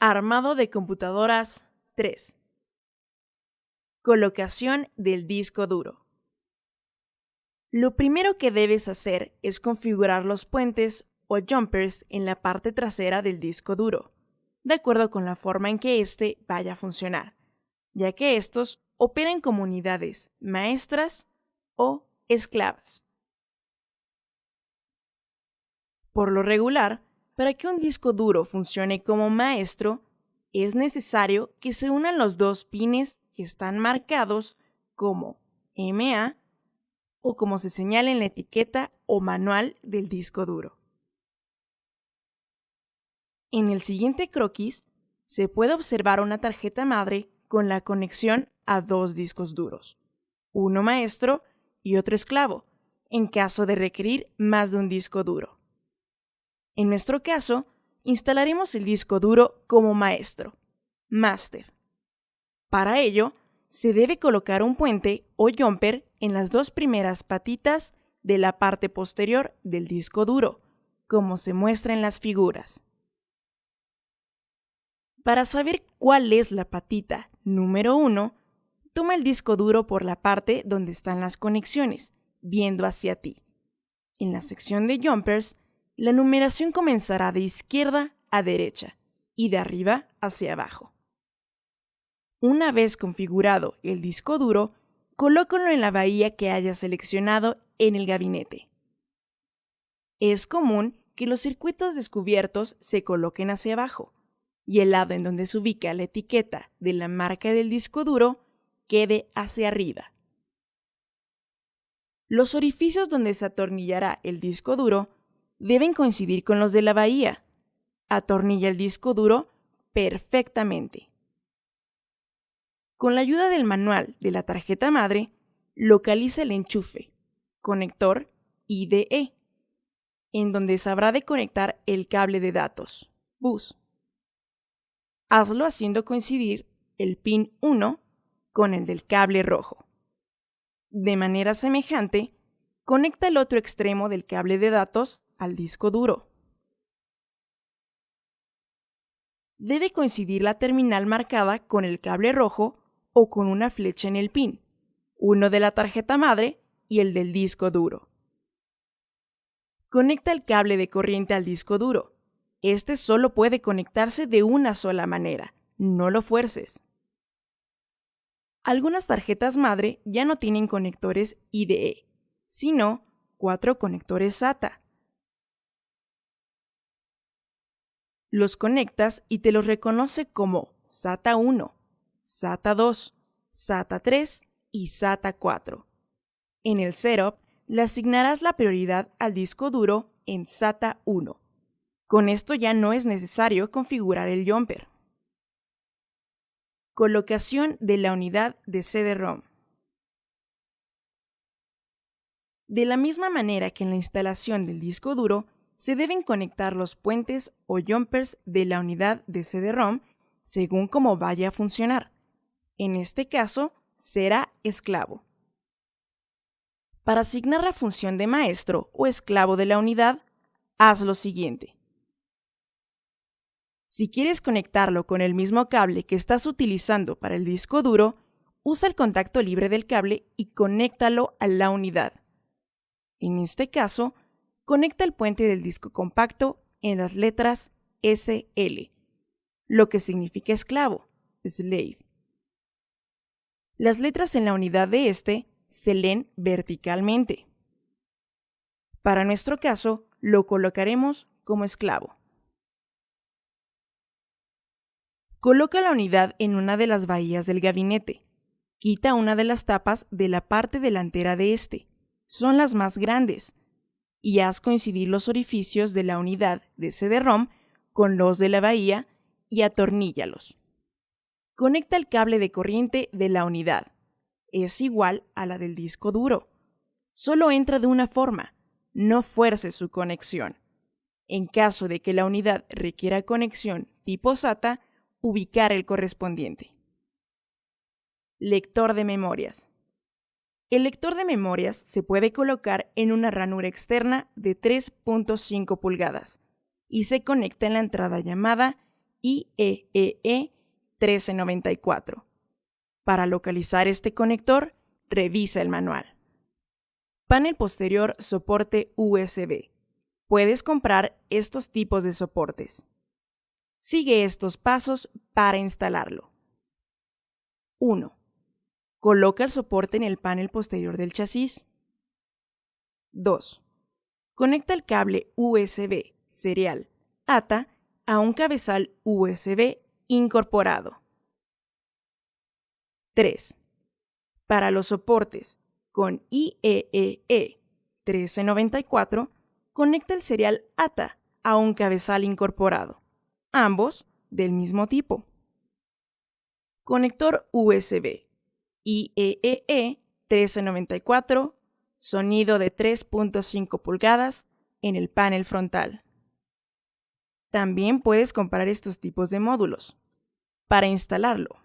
Armado de computadoras 3. Colocación del disco duro. Lo primero que debes hacer es configurar los puentes o jumpers en la parte trasera del disco duro, de acuerdo con la forma en que éste vaya a funcionar, ya que estos operan como unidades maestras o esclavas. Por lo regular, para que un disco duro funcione como maestro, es necesario que se unan los dos pines que están marcados como MA o como se señala en la etiqueta o manual del disco duro. En el siguiente croquis se puede observar una tarjeta madre con la conexión a dos discos duros, uno maestro y otro esclavo, en caso de requerir más de un disco duro. En nuestro caso, instalaremos el disco duro como maestro, master. Para ello, se debe colocar un puente o jumper en las dos primeras patitas de la parte posterior del disco duro, como se muestra en las figuras. Para saber cuál es la patita número 1, toma el disco duro por la parte donde están las conexiones, viendo hacia ti. En la sección de jumpers, la numeración comenzará de izquierda a derecha y de arriba hacia abajo. Una vez configurado el disco duro, colócalo en la bahía que hayas seleccionado en el gabinete. Es común que los circuitos descubiertos se coloquen hacia abajo y el lado en donde se ubica la etiqueta de la marca del disco duro quede hacia arriba. Los orificios donde se atornillará el disco duro deben coincidir con los de la bahía. Atornilla el disco duro perfectamente. Con la ayuda del manual de la tarjeta madre, localiza el enchufe, conector IDE, en donde se habrá de conectar el cable de datos, bus. Hazlo haciendo coincidir el pin 1 con el del cable rojo. De manera semejante, conecta el otro extremo del cable de datos al disco duro. Debe coincidir la terminal marcada con el cable rojo o con una flecha en el pin, uno de la tarjeta madre y el del disco duro. Conecta el cable de corriente al disco duro. Este solo puede conectarse de una sola manera, no lo fuerces. Algunas tarjetas madre ya no tienen conectores IDE, sino 4 conectores SATA. Los conectas y te los reconoce como SATA 1, SATA 2, SATA 3 y SATA 4. En el setup, le asignarás la prioridad al disco duro en SATA 1. Con esto ya no es necesario configurar el jumper. Colocación de la unidad de CD-ROM. De la misma manera que en la instalación del disco duro, se deben conectar los puentes o jumpers de la unidad de CD-ROM según cómo vaya a funcionar. En este caso, será esclavo. Para asignar la función de maestro o esclavo de la unidad, haz lo siguiente. Si quieres conectarlo con el mismo cable que estás utilizando para el disco duro, usa el contacto libre del cable y conéctalo a la unidad. En este caso, conecta el puente del disco compacto en las letras SL, lo que significa esclavo, slave. Las letras en la unidad de este se leen verticalmente. Para nuestro caso, lo colocaremos como esclavo. Coloca la unidad en una de las bahías del gabinete. Quita una de las tapas de la parte delantera de este. Son las más grandes. Y haz coincidir los orificios de la unidad de CD-ROM con los de la bahía y atorníllalos. Conecta el cable de corriente de la unidad. Es igual a la del disco duro. Solo entra de una forma. No fuerces su conexión. En caso de que la unidad requiera conexión tipo SATA, ubicar el correspondiente. Lector de memorias. El lector de memorias se puede colocar en una ranura externa de 3.5 pulgadas y se conecta en la entrada llamada IEEE 1394. Para localizar este conector, revisa el manual. Panel posterior soporte USB. Puedes comprar estos tipos de soportes. Sigue estos pasos para instalarlo. 1. Coloca el soporte en el panel posterior del chasis. 2. Conecta el cable USB serial ATA a un cabezal USB incorporado. 3. Para los soportes con IEEE 1394, conecta el serial ATA a un cabezal incorporado, ambos del mismo tipo. Conector USB IEEE 1394, sonido de 3.5 pulgadas en el panel frontal. También puedes comprar estos tipos de módulos. Para instalarlo: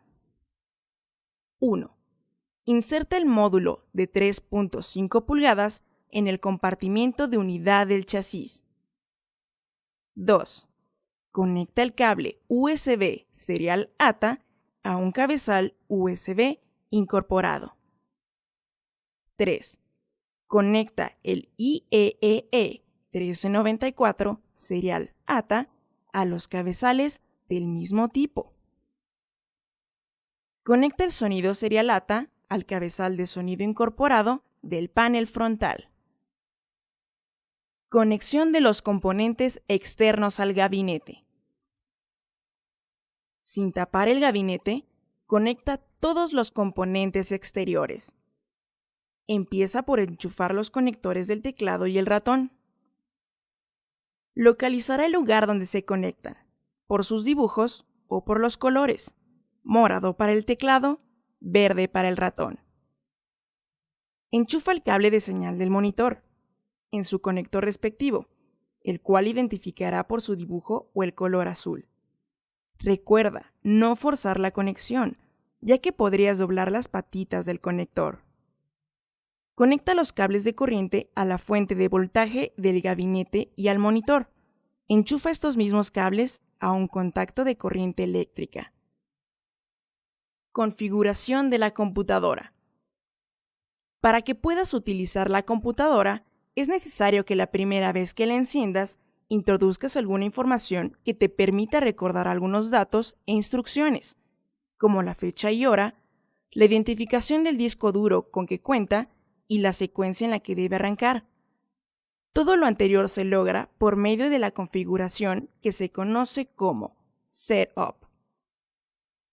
1. Inserta el módulo de 3.5 pulgadas en el compartimiento de unidad del chasis. 2. Conecta el cable USB serial ATA a un cabezal USB incorporado. 3. Conecta el IEEE 1394 serial ATA a los cabezales del mismo tipo. Conecta el sonido serial ATA al cabezal de sonido incorporado del panel frontal. Conexión de los componentes externos al gabinete. Sin tapar el gabinete, conecta todos los componentes exteriores. Empieza por enchufar los conectores del teclado y el ratón. Localizará el lugar donde se conectan, por sus dibujos o por los colores: morado para el teclado, verde para el ratón. Enchufa el cable de señal del monitor en su conector respectivo, el cual identificará por su dibujo o el color azul. Recuerda no forzar la conexión, ya que podrías doblar las patitas del conector. Conecta los cables de corriente a la fuente de voltaje del gabinete y al monitor. Enchufa estos mismos cables a un contacto de corriente eléctrica. Configuración de la computadora. Para que puedas utilizar la computadora, es necesario que la primera vez que la enciendas, introduzcas alguna información que te permita recordar algunos datos e instrucciones, como la fecha y hora, la identificación del disco duro con que cuenta y la secuencia en la que debe arrancar. Todo lo anterior se logra por medio de la configuración que se conoce como Setup.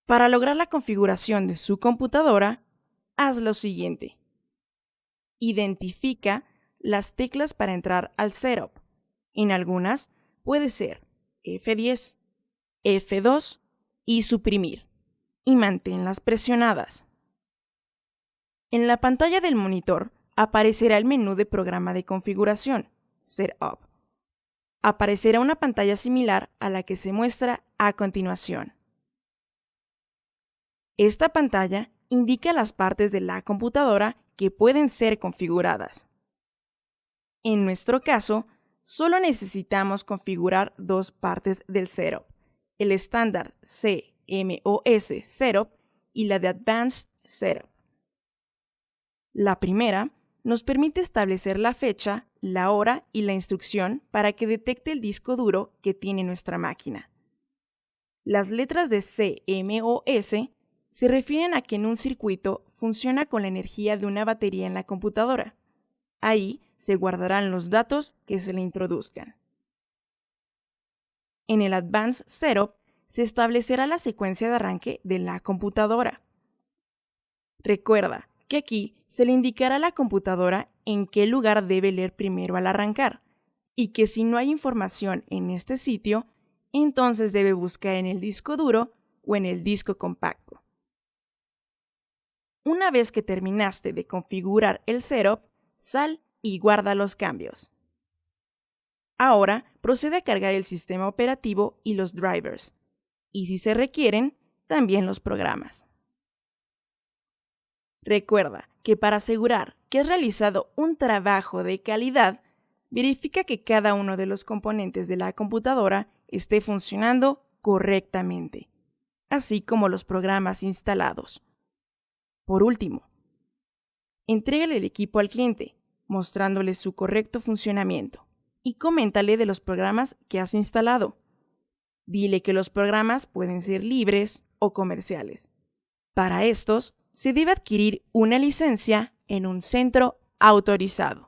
Para lograr la configuración de su computadora, haz lo siguiente. Identifica las teclas para entrar al Setup. En algunas puede ser F10, F2 y suprimir, y manténlas presionadas. En la pantalla del monitor aparecerá el menú de programa de configuración, Setup. Aparecerá una pantalla similar a la que se muestra a continuación. Esta pantalla indica las partes de la computadora que pueden ser configuradas. En nuestro caso, solo necesitamos configurar dos partes del Setup, el estándar CMOS Setup y la de Advanced Setup. La primera nos permite establecer la fecha, la hora y la instrucción para que detecte el disco duro que tiene nuestra máquina. Las letras de CMOS se refieren a que en un circuito funciona con la energía de una batería en la computadora. Ahí se guardarán los datos que se le introduzcan. En el Advanced Setup se establecerá la secuencia de arranque de la computadora. Recuerda que aquí se le indicará a la computadora en qué lugar debe leer primero al arrancar, y que si no hay información en este sitio, entonces debe buscar en el disco duro o en el disco compacto. Una vez que terminaste de configurar el setup, sal y guarda los cambios. Ahora procede a cargar el sistema operativo y los drivers, y si se requieren, también los programas. Recuerda que para asegurar que has realizado un trabajo de calidad, verifica que cada uno de los componentes de la computadora esté funcionando correctamente, así como los programas instalados. Por último, entrégale el equipo al cliente, mostrándole su correcto funcionamiento, y coméntale de los programas que has instalado. Dile que los programas pueden ser libres o comerciales. Para estos, se debe adquirir una licencia en un centro autorizado.